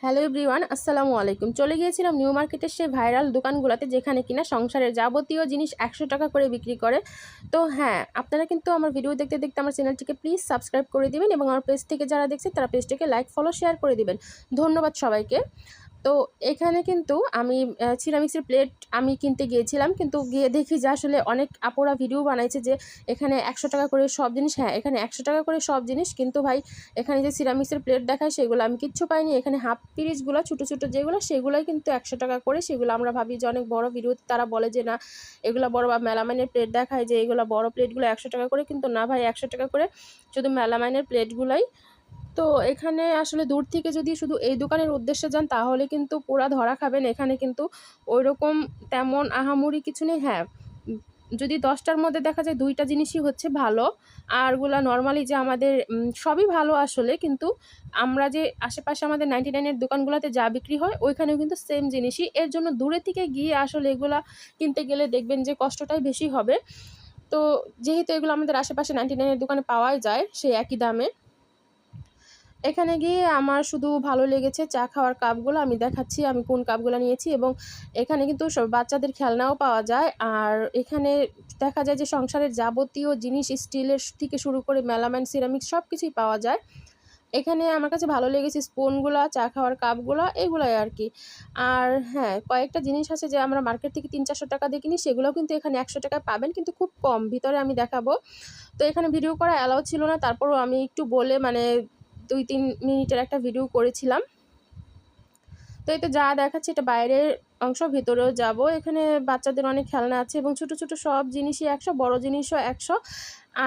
Hello everyone, আসসালামু আলাইকুম। চলে গিয়েছিলাম নিউ মার্কেটের সেই ভাইরাল দোকানগুলোতে, যেখানে কিনা সংসারের যাবতীয় জিনিস 100 টাকা করে বিক্রি করে। তো হ্যাঁ, আপনারা কিন্তু আমার ভিডিও দেখতে দেখতে আমার চ্যানেলটিকে প্লিজ সাবস্ক্রাইব করে দিবেন এবং আমার পেজ থেকে যারা দেখছেন তারা পেজটিকে লাইক, ফলো, শেয়ার করে দিবেন। ধন্যবাদ সবাইকে। তো এখানে কিন্তু আমি সিরামিক্সের প্লেট আমি কিনতে গিয়েছিলাম, কিন্তু গিয়ে দেখি যে আসলে অনেক আপুরা ভিডিও বানাইছে যে এখানে 100 টাকা করে সব জিনিস। হ্যাঁ, এখানে 100 টাকা করে সব জিনিস, কিন্তু ভাই এখানে যে সিরামিক্সের প্লেট দেখায় সেগুলো আমি কিচ্ছু পাইনি। এখানে হাফ পিরিচগুলো ছোটো ছোটো যেগুলো, সেগুলোই কিন্তু 100 টাকা করে। সেগুলো আমরা ভাবি যে অনেক বড়, ভিডিওতে তারা বলে যে না এগুলো বড়, বা মেলামাইনের প্লেট দেখায় যে এগুলো বড় প্লেটগুলো 100 টাকা করে, কিন্তু না ভাই 100 টাকা করে শুধু মেলামাইনের প্লেটগুলোই। তো এখানে আসলে দূর থেকে যদি শুধু এই দোকানের উদ্দেশ্যে যান তাহলে কিন্তু পুরা ধরা খাবেন। এখানে কিন্তু ওইরকম তেমন আহামরি কিছু নেই। হ্যাঁ, যদি 10টার মধ্যে দেখা যায় 2টা জিনিসই হচ্ছে ভালো, আরগুলা নর্মালি যে আমাদের সবই ভালো আসলে, কিন্তু আমরা যে আশেপাশে আমাদের 99 এর দোকানগুলোতে যা বিক্রি হয় ওইখানেও কিন্তু সেম জিনিসই। এর জন্য দূরে থেকে গিয়ে আসলে এগুলা কিনতে গেলে দেখবেন যে কষ্টটাই বেশি হবে। তো যেহেতু এগুলো আমাদের আশেপাশে 99 এর দোকানে পাওয়াই যায় সেই একই দামে, এখানে গিয়ে আমার শুধু ভালো লেগেছে চা খাওয়ার কাপগুলো। আমি দেখাচ্ছি আমি কোন কাপগুলো নিয়েছি, এবং এখানে কিন্তু সব বাচ্চাদের খেলনাও পাওয়া যায়। আর এখানে দেখা যায় যে সংসারের যাবতীয় জিনিস স্টিলের থেকে শুরু করে মেলামাইন, সিরামিক সব কিছুই পাওয়া যায়। এখানে আমার কাছে ভালো লেগেছে স্পুনগুলা, চা খাওয়ার কাপগুলা, এগুলাই আর কি। আর হ্যাঁ, কয়েকটা জিনিস আছে যে আমরা মার্কেট থেকে 300-400 টাকা দিয়ে কিনি, সেগুলোও কিন্তু এখানে 100 টাকায় পাবেন, কিন্তু খুব কম। ভিতরে আমি দেখাবো। তো এখানে ভিডিও করা অ্যালাউ ছিল না, তারপরও আমি একটু বলে মানে 2-3 মিনিটের একটা ভিডিও করেছিলাম। তো এটা যা দেখাচ্ছে এটা বাইরের অংশ, ভেতরেও যাব। এখানে বাচ্চাদের অনেক খেলনা আছে এবং ছোট ছোট সব জিনিসই 100, বড় জিনিসও 100।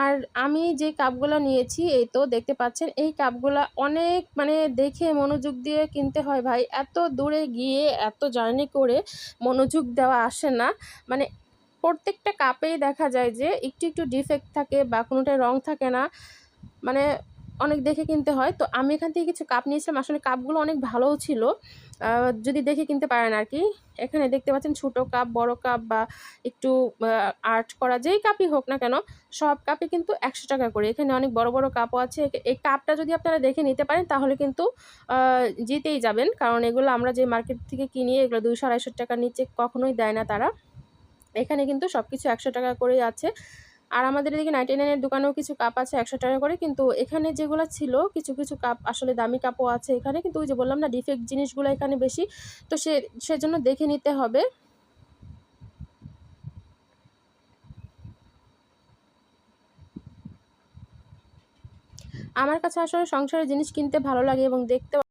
আর আমি যে কাপগুলো নিয়েছি, এই তো দেখতে পাচ্ছেন, এই কাপগুলা অনেক মানে দেখে মনোযোগ দিয়ে কিনতে হয় ভাই। এত দূরে গিয়ে এত জার্নি করে মনোযোগ দেওয়া আসে না। মানে প্রত্যেকটা কাপেই দেখা যায় যে একটু একটু ডিফেক্ট থাকে বা কোনোটায় রং থাকে না। মানে অনেক দেখে কিনতে হয়। তো আমি এখান থেকে কিছু কাপ নিয়েছিলাম। আসলে কাপগুলো অনেক ভালোও ছিল। যদি দেখে কিনতে পারেন আরকি। এখানে দেখতে পাচ্ছেন ছোট কাপ, বড় কাপ বা একটু আ আর্ট করা যেই কাপই হোক না কেন, সব কাপই কিন্তু 100 টাকা করে। এখানে অনেক বড় বড় কাপও আছে। এই কাপটা যদি আপনারা দেখে নিতে পারেন তাহলে কিন্তু আ জিতেই যাবেন। কারণ এগুলো আমরা যে মার্কেট থেকে কিনি এগুলো 200-250 টাকার নিচে কখনোই দেয় না তারা। এখানে কিন্তু সবকিছু 100 টাকা করেই আছে। আর আমাদের এদিকে 99 এর দোকানেও কিছু কাপ আছে 100 টাকা করে। কিন্তু এখানে যেগুলা ছিল কিছু কিছু কাপ আসলে দামি কাপও আছে এখানে। কিন্তু ওই যে বললাম না ডিফেক্ট জিনিসগুলো এখানে বেশি। তো সেজন্য দেখে নিতে হবে। আমার কাছে আসলে সংসারের জিনিস কিনতে ভালো লাগে এবং দেখতেও